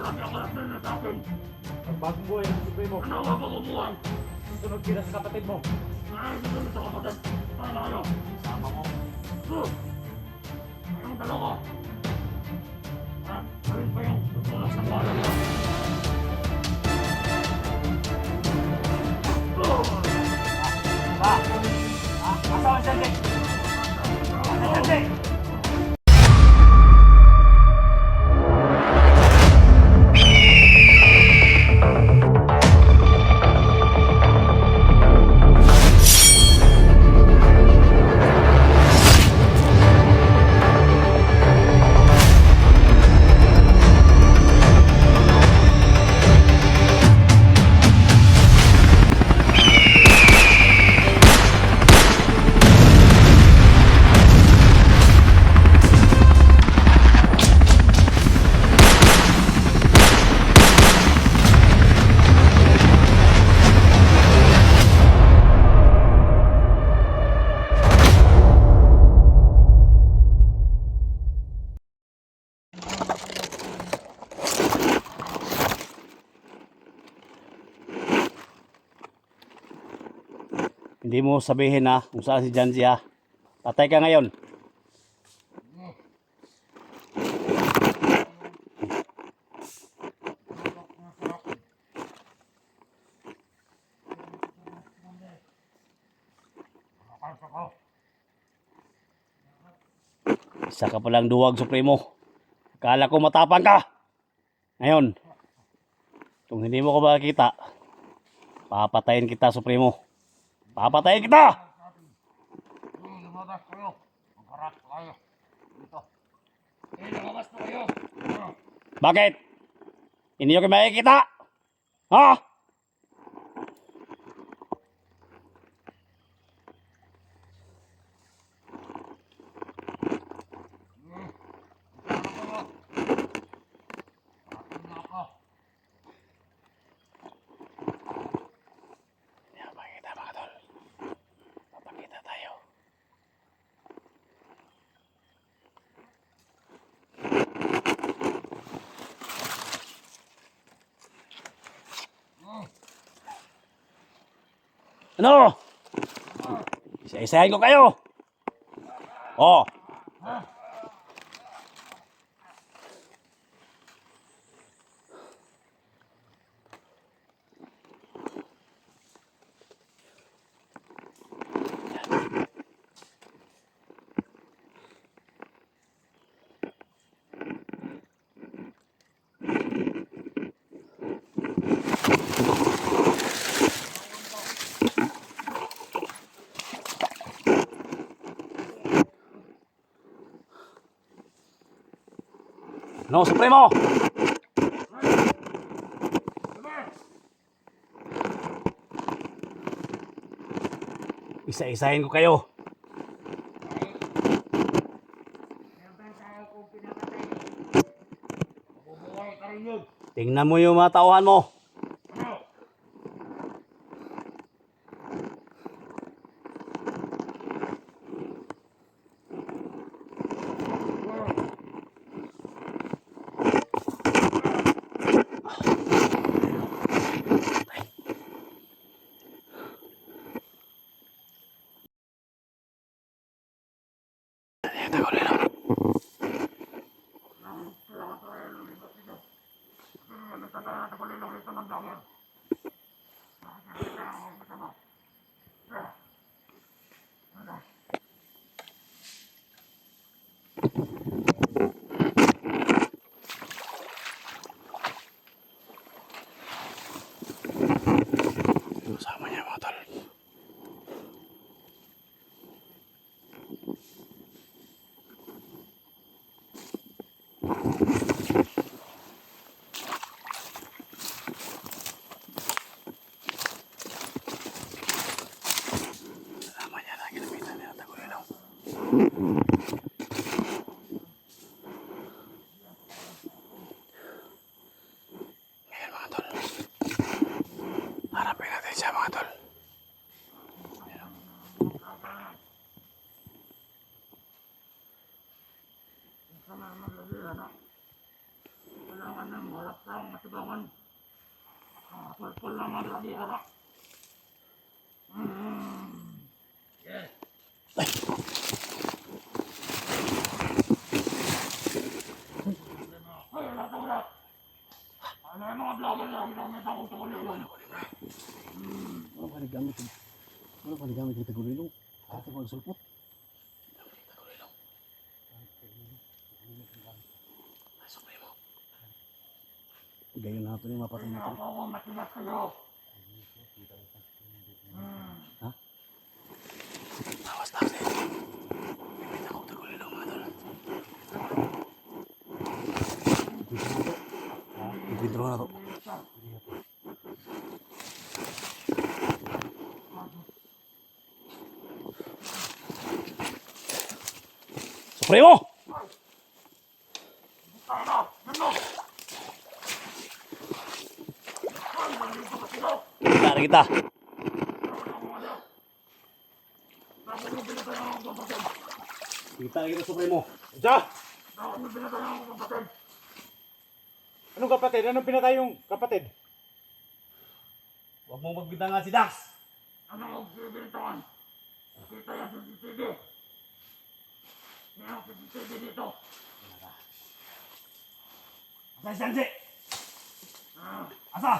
Bagong buhay ang sipre mo. Sunod kita sa kapatid mo. Sama mo. Asawa siya, Jay! Asawa siya, Jay! Hindi mo sabihin na kung saan si Janzi ha. Patay ka ngayon. Isa ka palang duwag, Supremo. Akala ko matapang ka. Ngayon, kung hindi mo ko makikita, papatayin kita, Supremo. Papatayin kita! Lumabas kayo. Magharap kayo. Dito. Lumabas na kayo. Bakit? Hindi nyo kayo makikita? Ha? Ano? Isa-isahin ko kayo. Oh. No, Supremo! Isa-isahin ko kayo. Tingnan mo yung mga tauhan mo. Sama niya mga tol. kailangan ng harap lang matibangan. Pulpul naman lagi harap. Yes. Ay, wala. Ano yung mga vlogger lang gamit ako sa kulilong? Ano pa nagamit? Ano pa nagamit kita gulilong? Kasi magsulpot. Gayon natin yung mapatay natin. Ako matigas kayo. Ha? Tawas tawas eh. Bibit ako ito gulilong mga tol. Withdraw na to. Supremo! Kita kita. Kita kita Supremo. Diya! Ako yung pinatayan ko kapatid. Anong kapatid? Anong pinatay yung kapatid? Huwag mong magbintangan si Dax. Ano ang sibitawan? Kita yung CCTV. May ang CCTV dito. Asa si Sanji? Ah, Asa?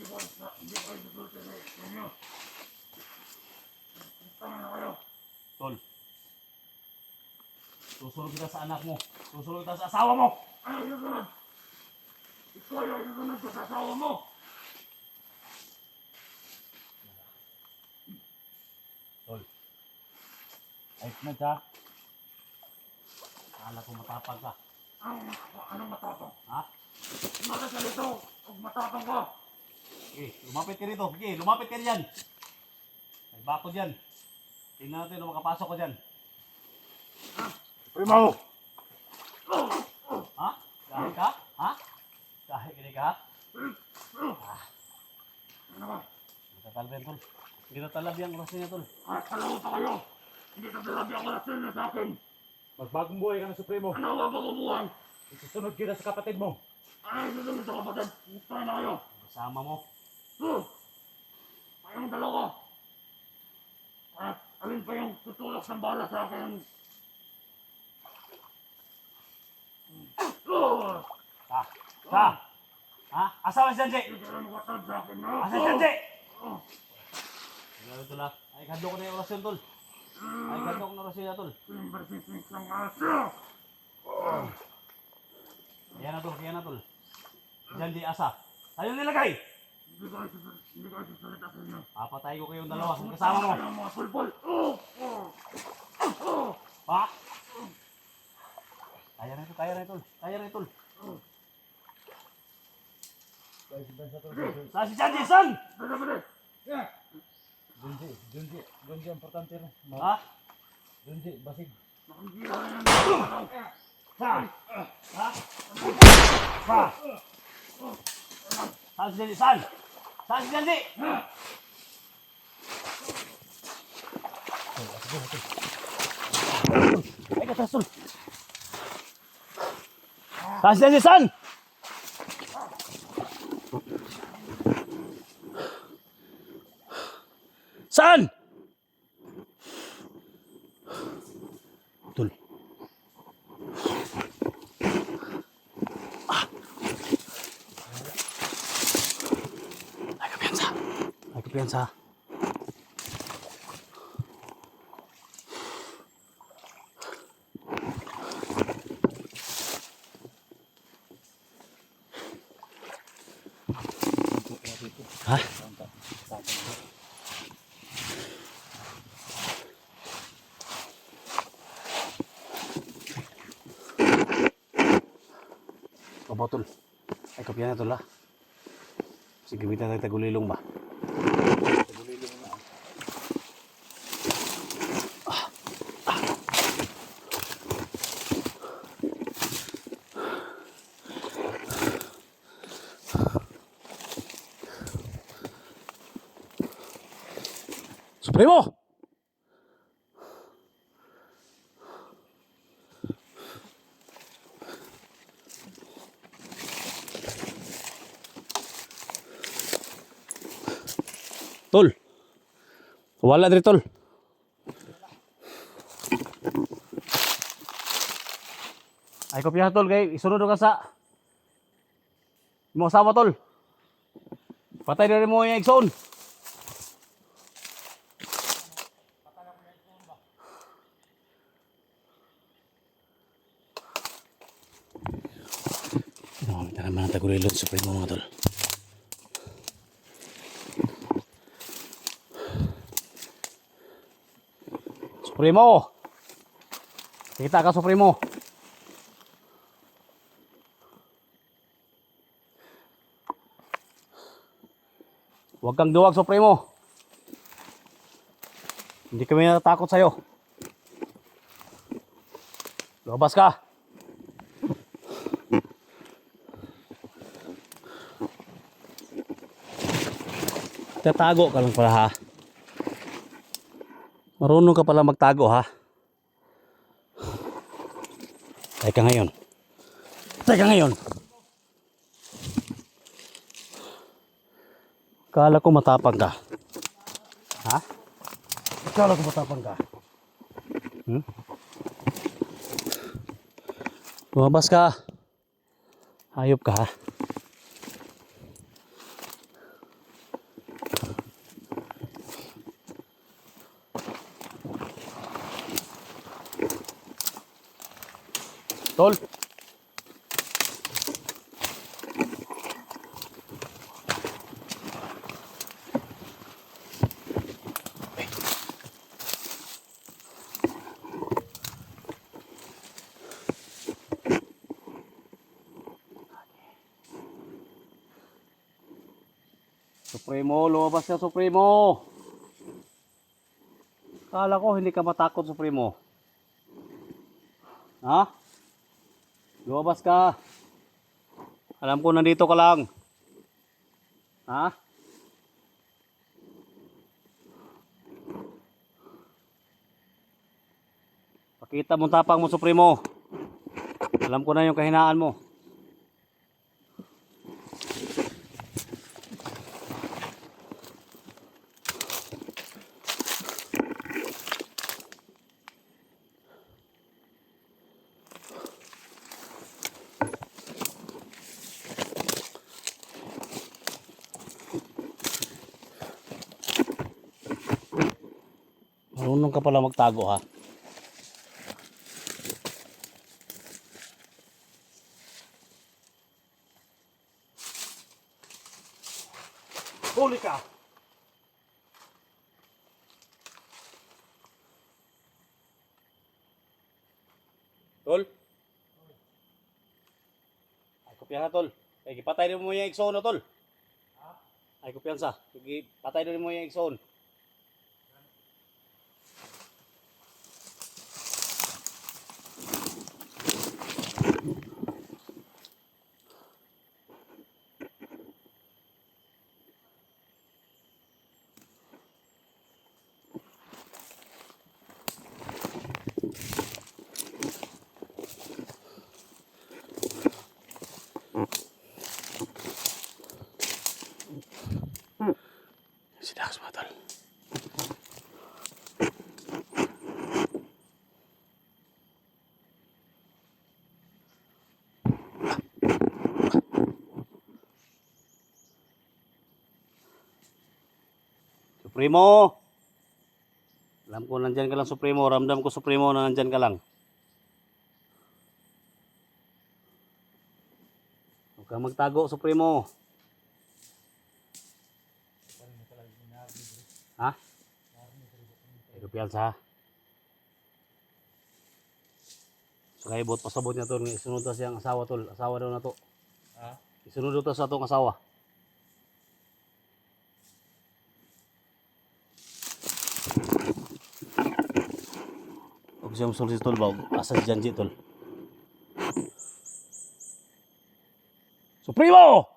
hindi ko isusuti sa inyo. Tama na kayo. Tol. Susunod kita sa anak mo. Susunod kita sa asawa mo. Ano yung susunod? Ikaw yung susunod ko sa asawa mo. Tol. Ayos na siya. Akala ko matapag ka. Anong matapang? Ha? Makasalito. Huwag matapang ka. Okay, lumapit ka rito. Okay, lumapit ka dyan. May bako dyan. Tingnan natin kung makapasok ko dyan. Primo! Ha? Kahit ka? Ha? Kahit kini ka? Ano ba? Hindi ka talab yan, tol. Hindi ka talab yan oras niya, tol. Kahit kalaw pa kayo. Hindi ka talabi ang rasin na sa akin. Magbagong buhay ka na, Supremo. Ano ba pagkubuhan? Isusunod kita sa kapatid mo. Ano yung susunod sa kapatid? Gusto na kayo. Kasama mo. Kayong dalawa. At alin pa yung tutulak ng bala sa akin? Ha? Ha? Ha? Asawa si Sanji? Hindi ka lang makatad sa akin, no? Asa si Sanji? Ano, tol, ha? Ay, kadlo ko na yung orasyon, tol. Ay, kadlo ko na orasyon na, tol. Simbar-sising ng aso. Ayan na, tol. Ayan na, tol. Si Sanji, asa. Ayaw nilagay! Hindi ko sasalita sa inyo. Papatay ko kayong dalawa. Kasama mo. Kaya mga pulpul. Ha? Kaya na ito, kaya na ito. Kaya na ito. Sa si Sanji, san? Bale. Junji, importante rin. Ha? Junji, basig. Nakikita na yan. Sa? Ha? Sa? Sa si Sanji, san? Sa si Sanji? Ay, katasol. Sa si Sanji, san? Saan? Tul. Ay, kapiyansa. Ay, kapiyansa. Ha? Botol. Ay, kopya na ito la. Sige, kita tayo tagulilong ba? Tagulilong na. Supremo! Tol. Wala diri tol. Ay kopya tol kay isunod ka sa mo asawa tol. Patay na rin mo yung igsoon. Kita naman ang tagurilon sa primo mga tol. Supremo! Kita ka Supremo. Huwag kang duwag Supremo. Hindi kami natatakot sa'yo. Lumabas ka. Tatago ka lang pala ha. Marunong ka pala magtago ha. Teka ngayon. Teka ngayon. Kala ko matapang ka. Ha? Kala ko matapang ka. Hmm? Lumabas ka. Hayop ka ha. Tol. Supremo, lumabas ka Supremo. Kala ko hindi ka matakot Supremo. Ha? Lumabas ka. Alam ko nandito ka lang. Ha? Pakita mo tapang mo Supremo. Alam ko na yung kahinaan mo. Marunong ka pala magtago ha. Huli ka! Tol? Ay kopya na tol. Ay patay rin mo yung igsoon na tol. Ay kumpiyansa. Sige, patay rin mo yung igsoon. Sidakas mga tol. Supremo! Alam ko nandyan ka lang Supremo. Ramdam ko Supremo na nandyan ka lang. Huwag kang magtago Supremo. Ha? Ay kumpiyansa ha. So kaya bot pasabot niya tol. Isunod to siyang asawa tol. Asawa daw na to. Ha? Isunod to sa atong asawa. Huwag siyang sulsi tol ba? Asa si Janji tol. Supremo!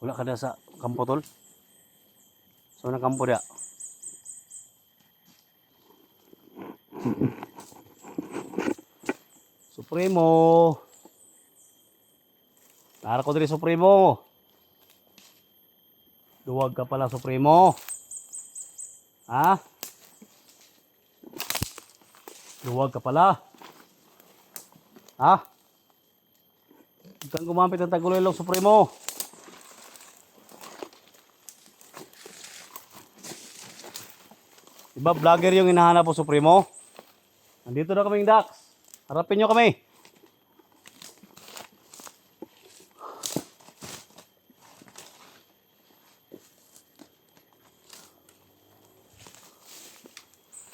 Wala ka na sa kampo tol? So na kampo dia? Supremo! Nara ko diri Supremo. Duwag ka pala Supremo. Ha? Duwag ka pala. Ha? Huwag kang gumamit ng tagulilong Supremo. Diba vlogger yung hinahanap po Supremo? Nandito na kaming Dax. Harapin nyo kami.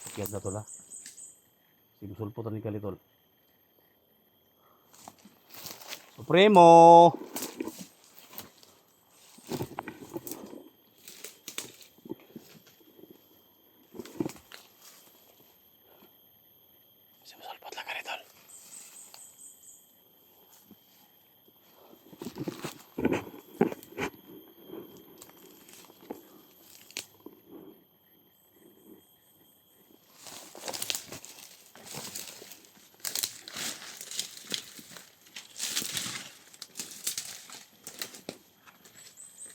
Sakyan na to la. Simsul po ni Kalitol. Supremo! Simsul po lang Kalitol.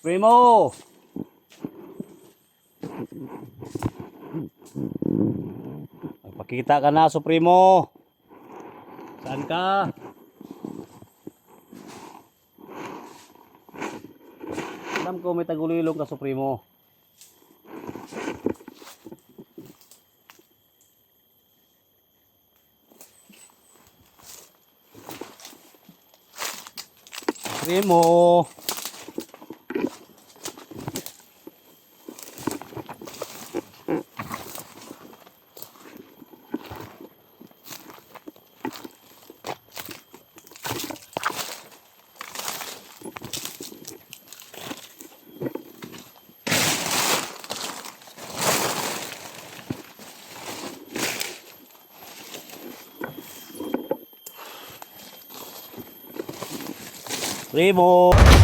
Supremo! Magpakita ka na, Supremo. Saan ka? Alam ko may tagulilong ka, Supremo. Supremo! Supremo!